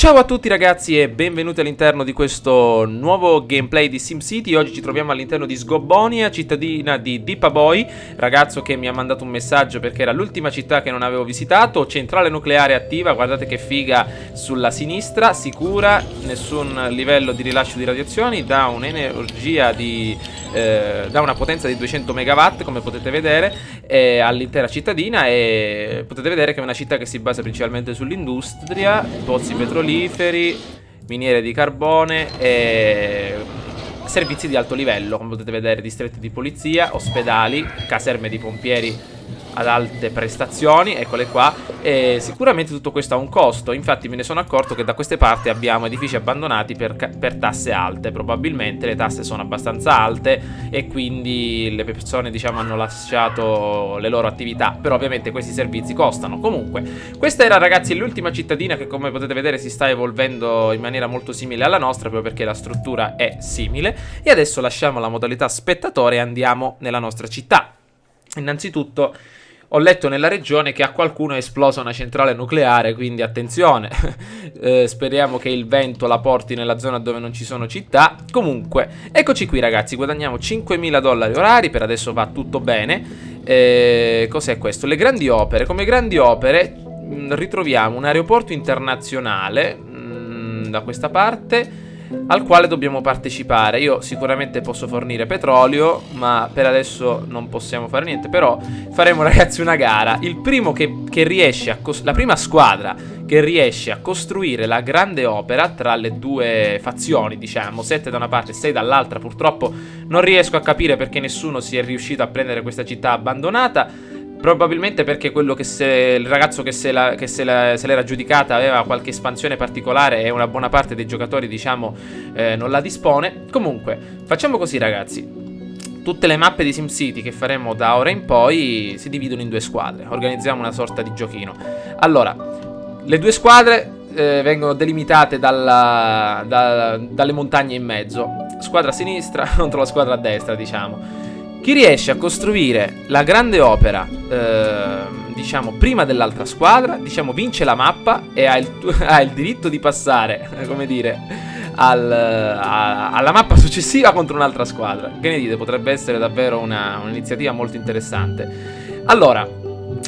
Ciao a tutti ragazzi e benvenuti all'interno di questo nuovo gameplay di SimCity. Oggi ci troviamo all'interno di Sgobbonia, cittadina di Deepaboy, ragazzo che mi ha mandato un messaggio perché era l'ultima città che non avevo visitato. Centrale nucleare attiva, guardate che figa sulla sinistra, sicura, nessun livello di rilascio di radiazioni, dà un'energia da una potenza di 200 megawatt come potete vedere all'intera cittadina, e potete vedere che è una città che si basa principalmente sull'industria, pozzi petroliferi, miniere di carbone e servizi di alto livello, come potete vedere, distretti di polizia, ospedali, caserme di pompieri ad alte prestazioni, eccole qua. E sicuramente tutto questo ha un costo. Infatti me ne sono accorto che da queste parti abbiamo edifici abbandonati per tasse alte. Probabilmente le tasse sono abbastanza alte e quindi le persone, diciamo, hanno lasciato le loro attività. Però ovviamente questi servizi costano. Comunque, questa era, ragazzi, l'ultima cittadina che, come potete vedere, si sta evolvendo in maniera molto simile alla nostra, proprio perché la struttura è simile. E adesso lasciamo la modalità spettatore e andiamo nella nostra città. Innanzitutto ho letto nella regione che a qualcuno è esplosa una centrale nucleare, quindi attenzione. Speriamo che il vento la porti nella zona dove non ci sono città. Comunque, eccoci qui ragazzi, guadagniamo $5.000 orari, per adesso va tutto bene. Cos'è questo? Le grandi opere. Come grandi opere ritroviamo un aeroporto internazionale da questa parte, al quale dobbiamo partecipare. Io sicuramente posso fornire petrolio, ma per adesso non possiamo fare niente. Però faremo, ragazzi, una gara. Il primo che riesce la prima squadra che riesce a costruire la grande opera tra le due fazioni, diciamo 7 da una parte e 6 dall'altra. Purtroppo non riesco a capire perché nessuno sia riuscito a prendere questa città abbandonata. Probabilmente perché il ragazzo che se l'era aggiudicata aveva qualche espansione particolare e una buona parte dei giocatori, diciamo, non la dispone. Comunque, facciamo così ragazzi. Tutte le mappe di SimCity che faremo da ora in poi si dividono in due squadre. Organizziamo una sorta di giochino. Allora, le due squadre vengono delimitate dalle montagne in mezzo. Squadra a sinistra contro la squadra a destra, diciamo. Chi riesce a costruire la grande opera, diciamo, prima dell'altra squadra, diciamo, vince la mappa e ha il diritto di passare, come dire, alla mappa successiva contro un'altra squadra. Che ne dite? Potrebbe essere davvero un'iniziativa molto interessante. Allora,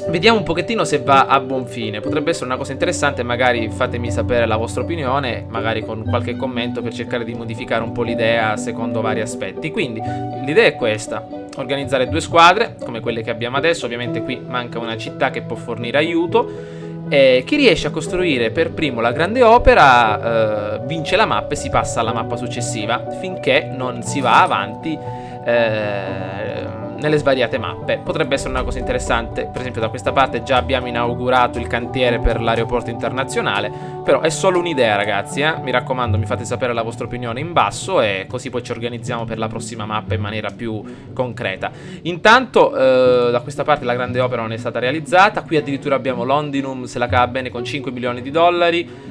vediamo un pochettino se va a buon fine. Potrebbe essere una cosa interessante. Magari fatemi sapere la vostra opinione, magari con qualche commento, per cercare di modificare un po' l'idea secondo vari aspetti. Quindi l'idea è questa: organizzare due squadre come quelle che abbiamo adesso. Ovviamente qui manca una città che può fornire aiuto. E chi riesce a costruire per primo la grande opera vince la mappa e si passa alla mappa successiva, finché non si va avanti nelle svariate mappe. Potrebbe essere una cosa interessante. Per esempio da questa parte già abbiamo inaugurato il cantiere per l'aeroporto internazionale. Però è solo un'idea ragazzi, mi raccomando, mi fate sapere la vostra opinione in basso, e così poi ci organizziamo per la prossima mappa in maniera più concreta. Intanto da questa parte la grande opera non è stata realizzata. Qui addirittura abbiamo Londinum, se la cava bene, con $5 milioni.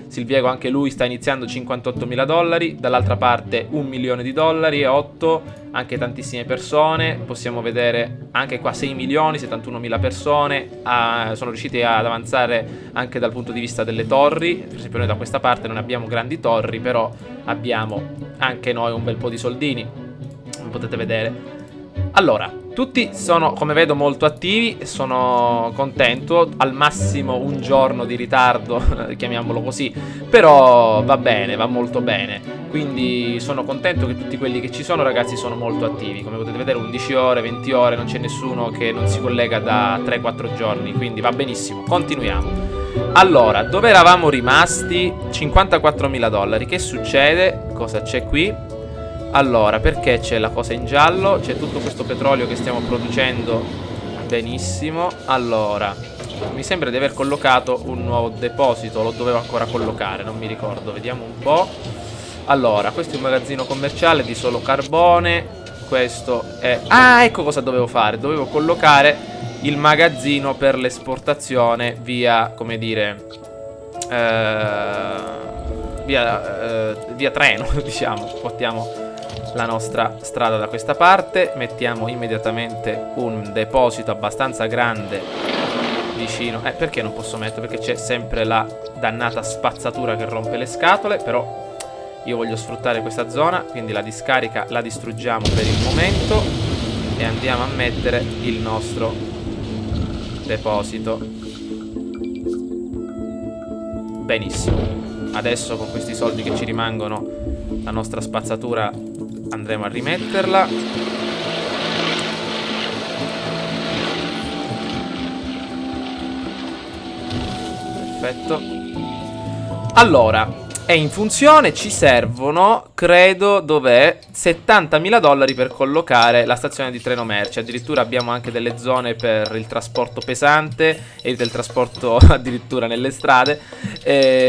Silviego anche lui sta iniziando, $58.000. Dall'altra parte $1 milione e 8, anche tantissime persone. Possiamo vedere anche qua 6 milioni, 71.000 persone. Sono riusciti ad avanzare anche dal punto di vista delle torri. Per esempio noi da questa parte non abbiamo grandi torri, però abbiamo anche noi un bel po' di soldini, come potete vedere. Allora, tutti sono, come vedo, molto attivi e sono contento. Al massimo un giorno di ritardo, chiamiamolo così, però va bene, va molto bene. Quindi sono contento che tutti quelli che ci sono, ragazzi, sono molto attivi. Come potete vedere, 11 ore, 20 ore, non c'è nessuno che non si collega da 3-4 giorni, quindi va benissimo. Continuiamo. Allora, dove eravamo rimasti? $54.000. Che succede? Cosa c'è qui? Allora, perché c'è la cosa in giallo? C'è tutto questo petrolio che stiamo producendo. Benissimo. Allora, mi sembra di aver collocato un nuovo deposito. Lo dovevo ancora collocare, non mi ricordo. Vediamo un po'. Allora, questo è un magazzino commerciale di solo carbone. Questo è... Ah, ecco cosa dovevo fare. Dovevo collocare il magazzino per l'esportazione via, come dire, via treno, diciamo. Portiamo la nostra strada da questa parte. Mettiamo immediatamente un deposito abbastanza grande vicino. Perché non posso mettere? Perché c'è sempre la dannata spazzatura che rompe le scatole. Però io voglio sfruttare questa zona, quindi la discarica la distruggiamo per il momento e andiamo a mettere il nostro deposito. Benissimo. Adesso con questi soldi che ci rimangono la nostra spazzatura andremo a rimetterla. Perfetto. Allora, è in funzione, ci servono, credo, dov'è? 70.000 dollari per collocare la stazione di treno merci. Addirittura abbiamo anche delle zone per il trasporto pesante e del trasporto addirittura nelle strade.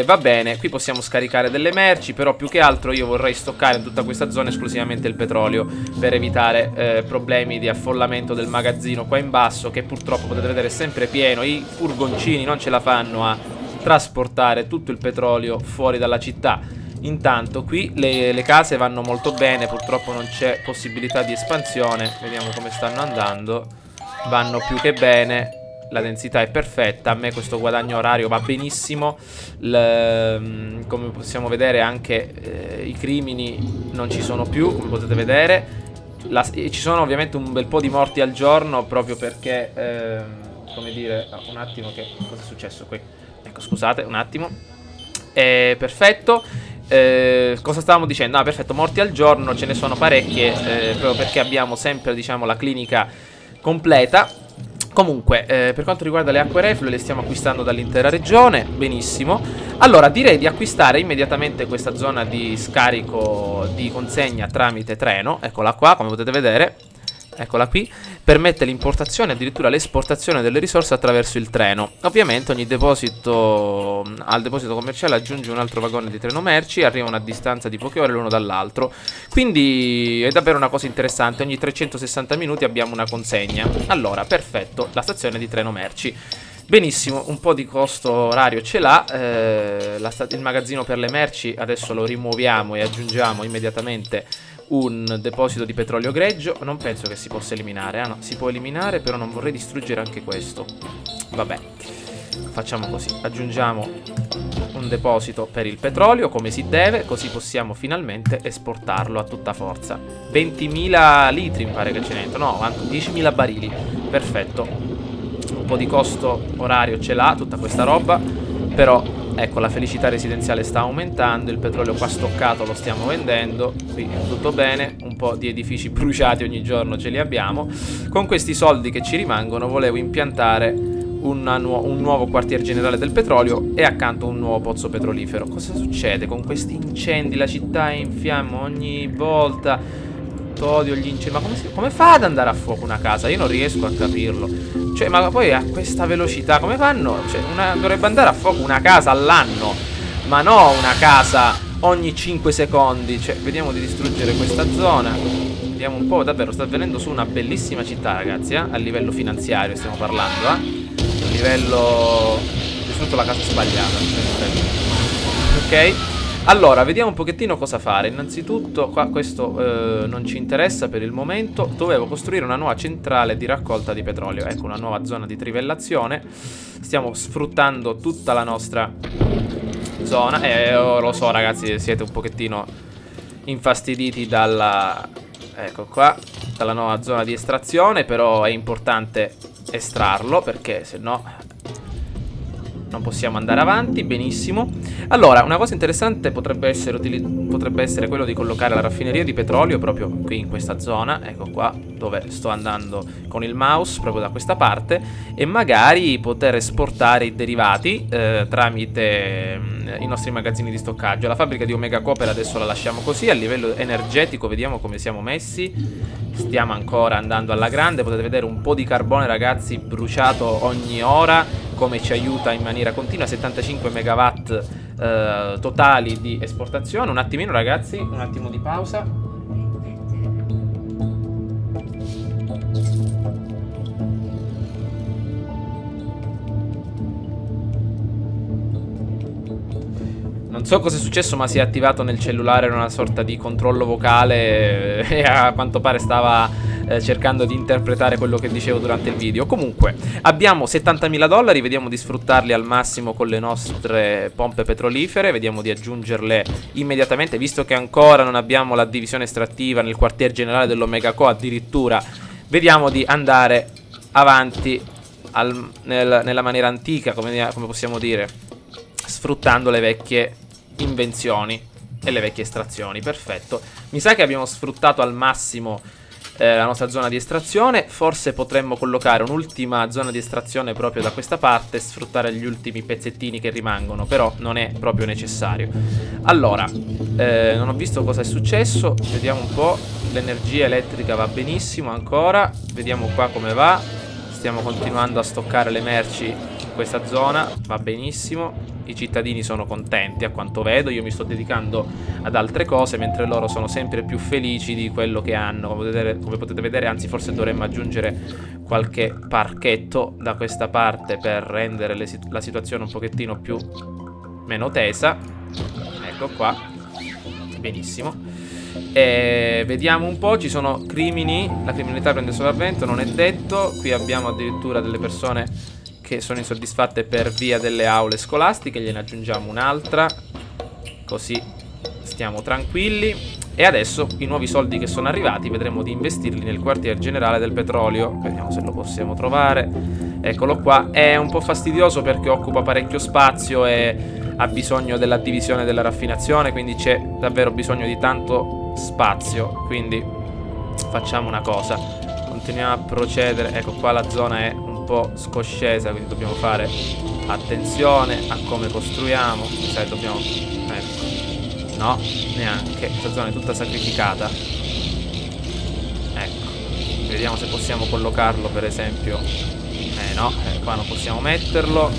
Va bene, qui possiamo scaricare delle merci, però più che altro io vorrei stoccare in tutta questa zona esclusivamente il petrolio per evitare problemi di affollamento del magazzino qua in basso, che purtroppo potete vedere è sempre pieno. I furgoncini non ce la fanno a trasportare tutto il petrolio fuori dalla città. Intanto qui le case vanno molto bene, purtroppo non c'è possibilità di espansione. Vediamo come stanno andando. Vanno più che bene, la densità è perfetta, a me questo guadagno orario va benissimo. Come possiamo vedere anche i crimini non ci sono più, come potete vedere. Ci sono ovviamente un bel po' di morti al giorno, proprio perché come dire, un attimo, che cosa è successo qui? Ecco, scusate, un attimo. Perfetto. Cosa stavamo dicendo? Ah, perfetto, morti al giorno ce ne sono parecchie, proprio perché abbiamo sempre, diciamo, la clinica completa. Comunque, per quanto riguarda le acque reflue, le stiamo acquistando dall'intera regione. Benissimo. Allora, direi di acquistare immediatamente questa zona di scarico di consegna tramite treno. Eccola qua, come potete vedere. Eccola qui. Permette l'importazione e addirittura l'esportazione delle risorse attraverso il treno. Ovviamente ogni deposito, al deposito commerciale aggiunge un altro vagone di treno merci, arriva a una distanza di poche ore l'uno dall'altro. Quindi è davvero una cosa interessante, ogni 360 minuti abbiamo una consegna. Allora, perfetto, la stazione di treno merci. Benissimo, un po' di costo orario ce l'ha. Il magazzino per le merci adesso lo rimuoviamo e aggiungiamo immediatamente un deposito di petrolio greggio. Non penso che si possa eliminare. Ah no, si può eliminare, però non vorrei distruggere anche questo. Vabbè, facciamo così. Aggiungiamo un deposito per il petrolio come si deve, così possiamo finalmente esportarlo a tutta forza. 20.000 litri mi pare che ce n'è. No, 10.000 barili. Perfetto. Un po' di costo orario ce l'ha tutta questa roba, però ecco, la felicità residenziale sta aumentando, il petrolio qua stoccato lo stiamo vendendo, qui è tutto bene, un po' di edifici bruciati ogni giorno ce li abbiamo. Con questi soldi che ci rimangono volevo impiantare un nuovo quartier generale del petrolio e accanto un nuovo pozzo petrolifero. Cosa succede con questi incendi? La città è in fiamme ogni volta. Odio gli incendi. Ma come fa ad andare a fuoco una casa? Io non riesco a capirlo. Cioè, ma poi a questa velocità come fanno? Cioè, dovrebbe andare a fuoco una casa all'anno, ma no una casa ogni 5 secondi. Cioè, vediamo di distruggere questa zona. Vediamo un po', davvero sta avvenendo su una bellissima città, ragazzi, a livello finanziario stiamo parlando, A livello... ho distrutto la casa sbagliata. Ok. Allora, vediamo un pochettino cosa fare. Innanzitutto, qua questo non ci interessa per il momento. Dovevo costruire una nuova centrale di raccolta di petrolio. Ecco, una nuova zona di trivellazione. Stiamo sfruttando tutta la nostra zona. Lo so, ragazzi, siete un pochettino infastiditi dalla... ecco qua, dalla nuova zona di estrazione. Però è importante estrarlo, perché se no non possiamo andare avanti. Benissimo. Allora, una cosa interessante potrebbe essere quello di collocare la raffineria di petrolio proprio qui in questa zona. Ecco qua dove sto andando con il mouse, proprio da questa parte. E magari poter esportare i derivati tramite i nostri magazzini di stoccaggio. La fabbrica di Omega Copper adesso la lasciamo così. A livello energetico vediamo come siamo messi. Stiamo ancora andando alla grande. Potete vedere un po' di carbone, ragazzi, bruciato ogni ora, come ci aiuta in maniera continua. 75 megawatt totali di esportazione. Un attimino, ragazzi, un attimo di pausa. Non so cosa è successo, ma si è attivato nel cellulare una sorta di controllo vocale e a quanto pare stava cercando di interpretare quello che dicevo durante il video. Comunque, abbiamo 70.000 dollari, vediamo di sfruttarli al massimo con le nostre pompe petrolifere, vediamo di aggiungerle immediatamente, visto che ancora non abbiamo la divisione estrattiva nel quartier generale dell'Omega Co, addirittura vediamo di andare avanti nella maniera antica, come possiamo dire, sfruttando le vecchie invenzioni e le vecchie estrazioni. Perfetto, mi sa che abbiamo sfruttato al massimo la nostra zona di estrazione. Forse potremmo collocare un'ultima zona di estrazione proprio da questa parte e sfruttare gli ultimi pezzettini che rimangono, però non è proprio necessario. Allora, non ho visto cosa è successo, vediamo un po'. L'energia elettrica va benissimo ancora, vediamo qua come va. Stiamo continuando a stoccare le merci in questa zona, va benissimo. I cittadini sono contenti a quanto vedo, io mi sto dedicando ad altre cose mentre loro sono sempre più felici di quello che hanno, come potete vedere. Anzi, forse dovremmo aggiungere qualche parchetto da questa parte per rendere la situazione un pochettino meno tesa. Ecco qua, benissimo. E vediamo un po', ci sono crimini, la criminalità prende sopravvento, non è detto. Qui abbiamo addirittura delle persone che sono insoddisfatte per via delle aule scolastiche, gliene aggiungiamo un'altra, così stiamo tranquilli. E adesso i nuovi soldi che sono arrivati vedremo di investirli nel quartier generale del petrolio. Vediamo se lo possiamo trovare. Eccolo qua. È un po' fastidioso perché occupa parecchio spazio e ha bisogno della divisione della raffinazione, quindi c'è davvero bisogno di tanto spazio. Quindi facciamo una cosa, continuiamo a procedere. Ecco qua, la zona è un po' scoscesa, quindi dobbiamo fare attenzione a come costruiamo. Sai, dobbiamo... ecco, no, neanche, questa zona è tutta sacrificata. Ecco, vediamo se possiamo collocarlo, per esempio. No, qua non possiamo metterlo.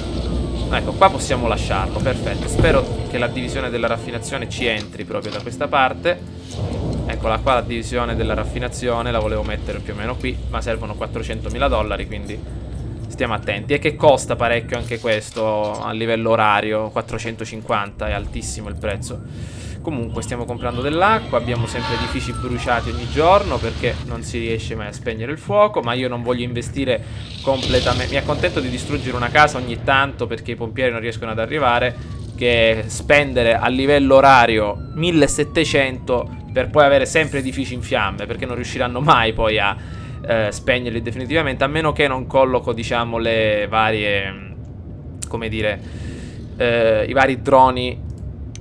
Ecco, qua possiamo lasciarlo, perfetto. Spero che la divisione della raffinazione ci entri proprio da questa parte. Eccola qua, la divisione della raffinazione, la volevo mettere più o meno qui, ma servono 400.000 dollari, quindi stiamo attenti. E che costa parecchio anche questo a livello orario, 450, è altissimo il prezzo. Comunque stiamo comprando dell'acqua, abbiamo sempre edifici bruciati ogni giorno perché non si riesce mai a spegnere il fuoco, ma io non voglio investire completamente. Mi accontento di distruggere una casa ogni tanto perché i pompieri non riescono ad arrivare, che spendere a livello orario 1700 per poi avere sempre edifici in fiamme, perché non riusciranno mai poi a spegnerli definitivamente, a meno che non colloco, diciamo, le varie, come dire, i vari droni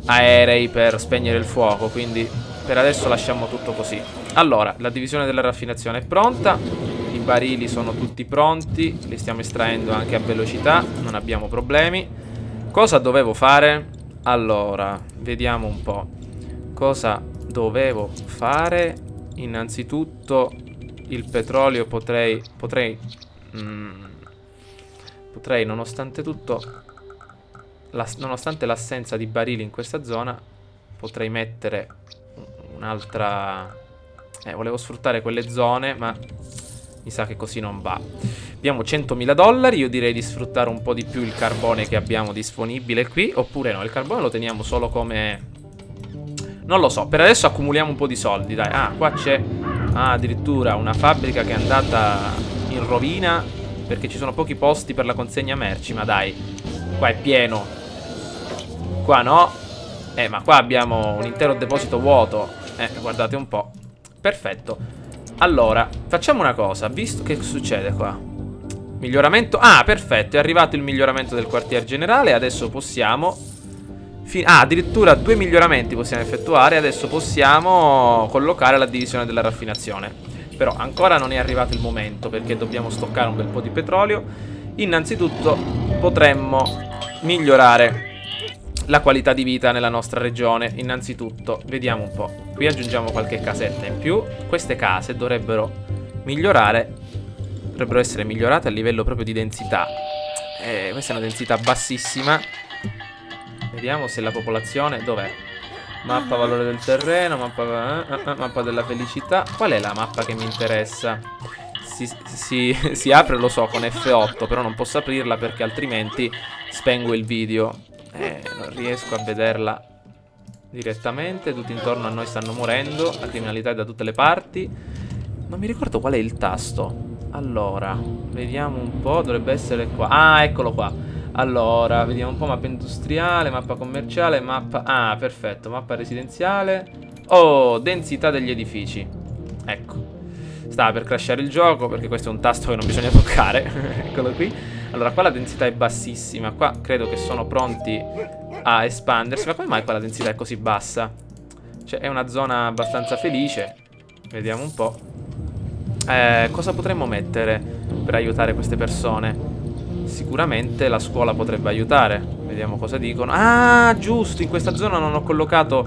aerei per spegnere il fuoco. Quindi per adesso lasciamo tutto così. Allora, la divisione della raffinazione è pronta, i barili sono tutti pronti, li stiamo estraendo anche a velocità, non abbiamo problemi. Cosa dovevo fare? Allora, vediamo un po' cosa dovevo fare. Innanzitutto il petrolio potrei nonostante tutto, nonostante l'assenza di barili in questa zona, potrei mettere un'altra... volevo sfruttare quelle zone, ma mi sa che così non va. Abbiamo 100.000 dollari, io direi di sfruttare un po' di più il carbone che abbiamo disponibile qui. Oppure no, il carbone lo teniamo solo come... non lo so, per adesso accumuliamo un po' di soldi, dai. Ah, qua c'è addirittura una fabbrica che è andata in rovina perché ci sono pochi posti per la consegna merci. Ma dai, qua è pieno. Qua no. Ma qua abbiamo un intero deposito vuoto. Guardate un po'. Perfetto. Allora, facciamo una cosa. Visto che succede qua? Miglioramento. Ah, perfetto, è arrivato il miglioramento del quartier generale. Adesso possiamo addirittura 2 miglioramenti possiamo effettuare. Adesso possiamo collocare la divisione della raffinazione. Però ancora non è arrivato il momento, perché dobbiamo stoccare un bel po' di petrolio. Innanzitutto potremmo migliorare la qualità di vita nella nostra regione. Innanzitutto, vediamo un po'. Qui aggiungiamo qualche casetta in più. Queste case dovrebbero essere migliorate a livello proprio di densità. Questa è una densità bassissima. Vediamo se la popolazione... dov'è? Mappa valore del terreno, mappa della felicità. Qual è la mappa che mi interessa? Si apre, lo so, con F8, però non posso aprirla perché altrimenti spengo il video. Non riesco a vederla direttamente. Tutti intorno a noi stanno morendo, la criminalità è da tutte le parti. Non mi ricordo qual è il tasto. Allora, vediamo un po', dovrebbe essere qua. Ah, eccolo qua. Allora, vediamo un po', mappa industriale, mappa commerciale, mappa... Ah, perfetto, mappa residenziale. Oh, densità degli edifici. Ecco. Stava per crashare il gioco, perché questo è un tasto che non bisogna toccare. Eccolo qui. Allora, qua la densità è bassissima. Qua credo che sono pronti a espandersi. Ma come mai qua la densità è così bassa? Cioè, è una zona abbastanza felice. Vediamo un po'. Cosa potremmo mettere per aiutare queste persone? Sicuramente la scuola potrebbe aiutare. Vediamo cosa dicono. Ah, giusto, in questa zona non ho collocato.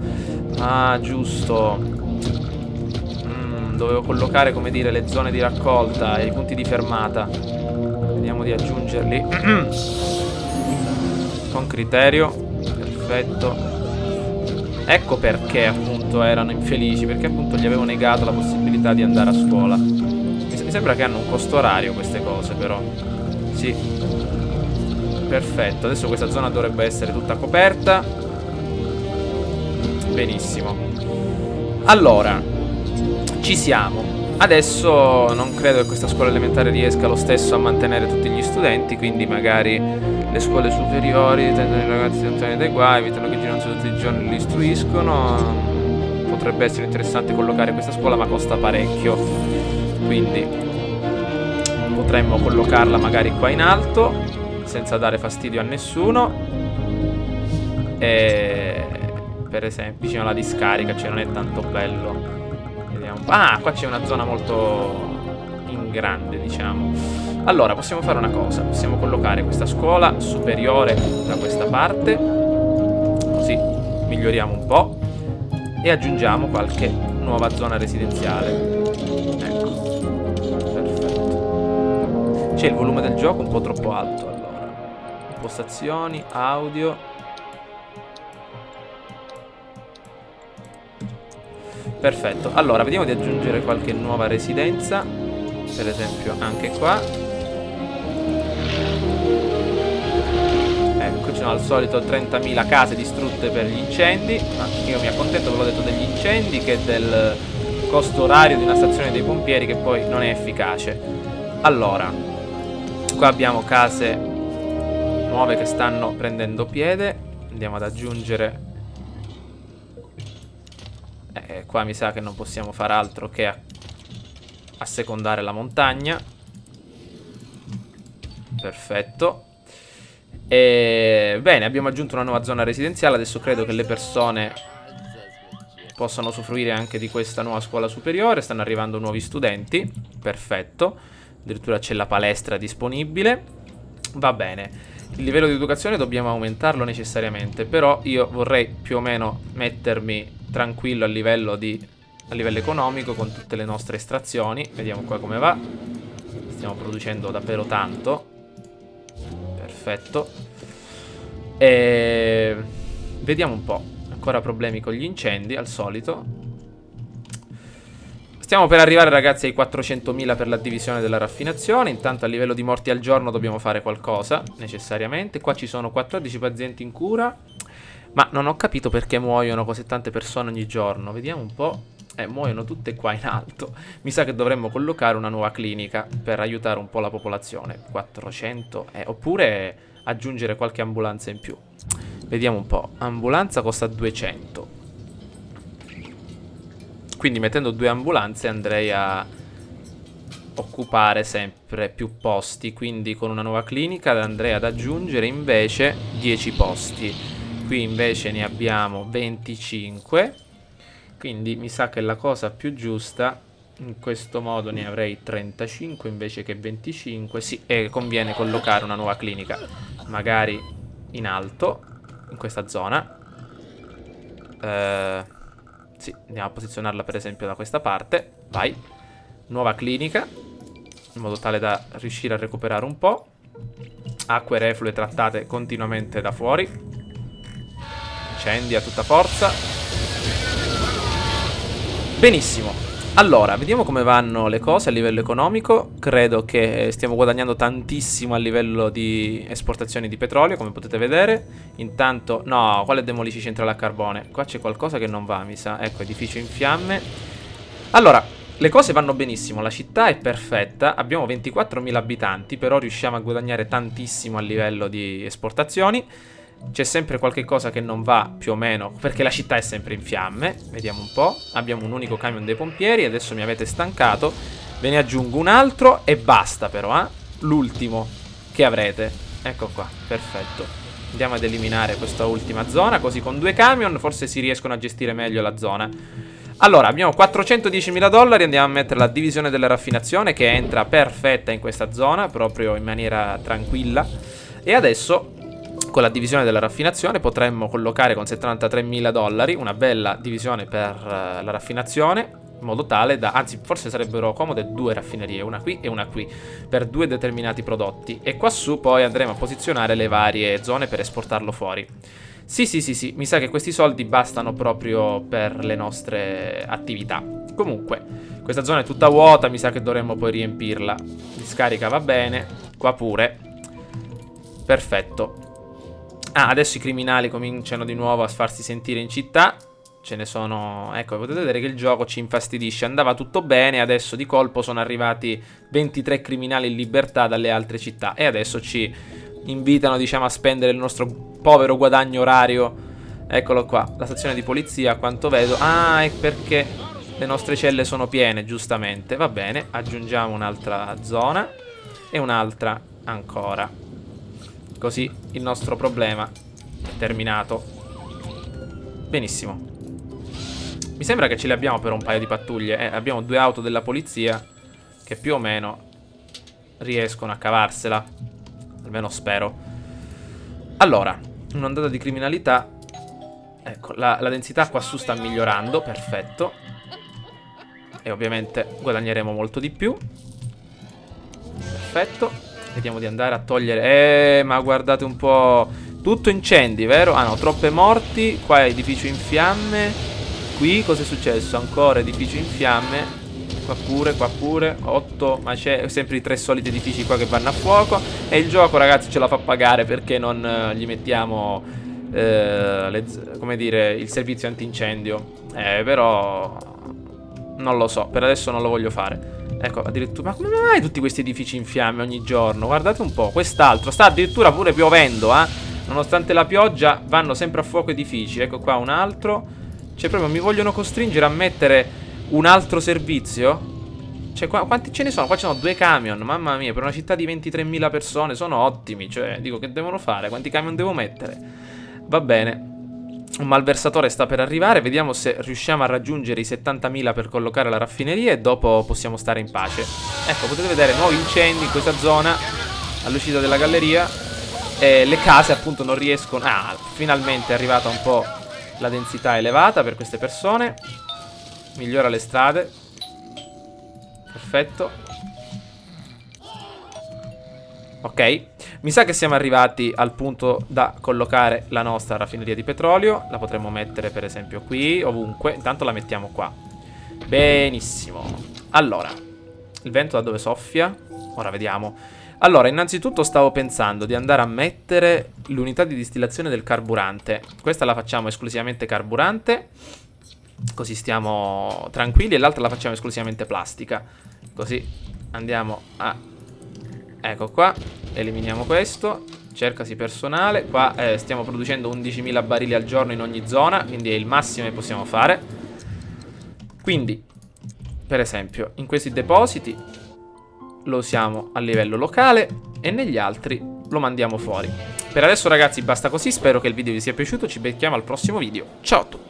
Ah, giusto. Dovevo collocare, come dire, le zone di raccolta e i punti di fermata. Vediamo di aggiungerli con criterio. Perfetto. Ecco perché appunto erano infelici, perché appunto gli avevo negato la possibilità di andare a scuola. Mi sembra che hanno un costo orario queste cose, però. Sì. Perfetto, adesso questa zona dovrebbe essere tutta coperta. Benissimo. Allora, ci siamo. Adesso non credo che questa scuola elementare riesca lo stesso a mantenere tutti gli studenti, quindi magari le scuole superiori tendono i ragazzi lontani dai guai, evitano che girano tutti i giorni e li istruiscono. Potrebbe essere interessante collocare questa scuola, ma costa parecchio, quindi potremmo collocarla magari qua in alto senza dare fastidio a nessuno. E per esempio vicino alla discarica, cioè non è tanto bello. Vediamo. Ah, qua c'è una zona molto in grande, diciamo. Allora, possiamo fare una cosa. Possiamo collocare questa scuola superiore da questa parte, così miglioriamo un po', e aggiungiamo qualche nuova zona residenziale. Ecco. Perfetto. C'è il volume del gioco un po' troppo alto, allora. Impostazioni, audio. Perfetto, allora vediamo di aggiungere qualche nuova residenza. Per esempio anche qua. Ecco, ci sono al solito 30.000 case distrutte per gli incendi. Ma io mi accontento, ve l'ho detto, degli incendi che del costo orario di una stazione dei pompieri, che poi non è efficace. Allora, qua abbiamo case nuove che stanno prendendo piede. Andiamo ad aggiungere. Qua mi sa che non possiamo fare altro che assecondare la montagna. Perfetto. Bene, abbiamo aggiunto una nuova zona residenziale. Adesso credo che le persone possano usufruire anche di questa nuova scuola superiore. Stanno arrivando nuovi studenti. Perfetto. Addirittura c'è la palestra disponibile. Va bene. Il livello di educazione dobbiamo aumentarlo necessariamente, però io vorrei più o meno mettermi tranquillo a livello economico con tutte le nostre estrazioni. Vediamo qua come va. Stiamo producendo davvero tanto. Perfetto. Vediamo un po'. Ancora problemi con gli incendi, al solito. Stiamo per arrivare, ragazzi, ai 400.000 per la divisione della raffinazione. Intanto a livello di morti al giorno dobbiamo fare qualcosa, necessariamente. Qua ci sono 14 pazienti in cura, ma non ho capito perché muoiono così tante persone ogni giorno. Vediamo un po'. Muoiono tutte qua in alto. Mi sa che dovremmo collocare una nuova clinica per aiutare un po' la popolazione. 400, oppure aggiungere qualche ambulanza in più. Vediamo un po'. Ambulanza costa 200. Quindi mettendo 2 ambulanze andrei a occupare sempre più posti. Quindi con una nuova clinica andrei ad aggiungere invece 10 posti. Qui invece ne abbiamo 25. Quindi mi sa che la cosa più giusta, in questo modo ne avrei 35 invece che 25. Sì, e conviene collocare una nuova clinica, magari in alto, in questa zona. Sì, andiamo a posizionarla per esempio da questa parte. Vai. Nuova clinica, in modo tale da riuscire a recuperare un po'. Acque reflue trattate continuamente da fuori. Incendi a tutta forza. Benissimo. Allora, vediamo come vanno le cose a livello economico. Credo che stiamo guadagnando tantissimo a livello di esportazioni di petrolio, come potete vedere. Intanto, no, quale demolisci centrale a carbone? Qua c'è qualcosa che non va, mi sa. Ecco, edificio in fiamme. Allora, Le cose vanno benissimo, la città è perfetta, abbiamo 24.000 abitanti, però riusciamo a guadagnare tantissimo a livello di esportazioni. C'è sempre qualche cosa che non va, più o meno, perché la città è sempre in fiamme. Vediamo un po'. Abbiamo un unico camion dei pompieri, adesso mi avete stancato. Ve ne aggiungo un altro e basta però, l'ultimo che avrete. Ecco qua, perfetto. Andiamo ad eliminare questa ultima zona, così con 2 camion forse si riescono a gestire meglio la zona. Allora, abbiamo 410.000 dollari, andiamo a mettere la divisione della raffinazione che entra perfetta in questa zona, proprio in maniera tranquilla. E adesso, con la divisione della raffinazione, potremmo collocare con 73.000 dollari una bella divisione per la raffinazione, in modo tale da, anzi forse sarebbero comode 2 raffinerie, una qui e una qui, per 2 determinati prodotti. E qua su poi andremo a posizionare le varie zone per esportarlo fuori. Sì, mi sa che questi soldi bastano proprio per le nostre attività. Comunque, questa zona è tutta vuota, mi sa che dovremmo poi riempirla. Discarica va bene, qua pure. Perfetto. Adesso i criminali cominciano di nuovo a farsi sentire in città. Ce ne sono... Ecco, potete vedere che il gioco ci infastidisce. Andava tutto bene, adesso di colpo sono arrivati 23 criminali in libertà dalle altre città. E adesso ci invitano, diciamo, a spendere il nostro povero guadagno orario. Eccolo qua, la stazione di polizia, a quanto vedo. È perché le nostre celle sono piene, giustamente. Va bene, aggiungiamo un'altra zona e un'altra ancora. Così il nostro problema è terminato. Benissimo. Mi sembra che ce le abbiamo per un paio di pattuglie. Abbiamo 2 auto della polizia che più o meno riescono a cavarsela. Almeno spero. Allora, un'ondata di criminalità. Ecco, la densità qua su sta migliorando. Perfetto. E ovviamente guadagneremo molto di più. Perfetto. Vediamo di andare a togliere... ma guardate un po'. Tutto incendi, vero? Ah no, troppe morti. Qua è edificio in fiamme. Qui cosa è successo? Ancora edificio in fiamme. Qua pure 8. Ma c'è sempre i 3 soliti edifici qua che vanno a fuoco. E il gioco, ragazzi, ce la fa pagare perché non gli mettiamo come dire, il servizio antincendio. Però non lo so, per adesso non lo voglio fare. Ecco, addirittura... Ma come mai tutti questi edifici in fiamme ogni giorno? Guardate un po', quest'altro sta addirittura pure piovendo, nonostante la pioggia vanno sempre a fuoco edifici. Ecco qua un altro. Cioè proprio mi vogliono costringere a mettere un altro servizio. Cioè qua, quanti ce ne sono? Qua ci sono 2 camion. Mamma mia, per una città di 23.000 persone sono ottimi. Cioè dico, che devono fare? Quanti camion devo mettere? Va bene. Un malversatore sta per arrivare. Vediamo se riusciamo a raggiungere i 70.000 per collocare la raffineria. E dopo possiamo stare in pace. Ecco, potete vedere nuovi incendi in questa zona all'uscita della galleria. E le case appunto non riescono... finalmente è arrivata un po' la densità elevata per queste persone. Migliora le strade. Perfetto. Ok. Mi sa che siamo arrivati al punto da collocare la nostra raffineria di petrolio. La potremmo mettere per esempio qui, ovunque. Intanto la mettiamo qua. Benissimo. Allora, il vento da dove soffia? Ora vediamo. Allora, innanzitutto stavo pensando di andare a mettere l'unità di distillazione del carburante. Questa la facciamo esclusivamente carburante, così stiamo tranquilli, e l'altra la facciamo esclusivamente plastica. Così andiamo a... Ecco qua, eliminiamo questo. Cercasi personale. Qua stiamo producendo 11.000 barili al giorno in ogni zona, quindi è il massimo che possiamo fare. Quindi, per esempio, in questi depositi lo usiamo a livello locale e negli altri lo mandiamo fuori. Per adesso, ragazzi, basta così. Spero che il video vi sia piaciuto. Ci becchiamo al prossimo video. Ciao a tutti.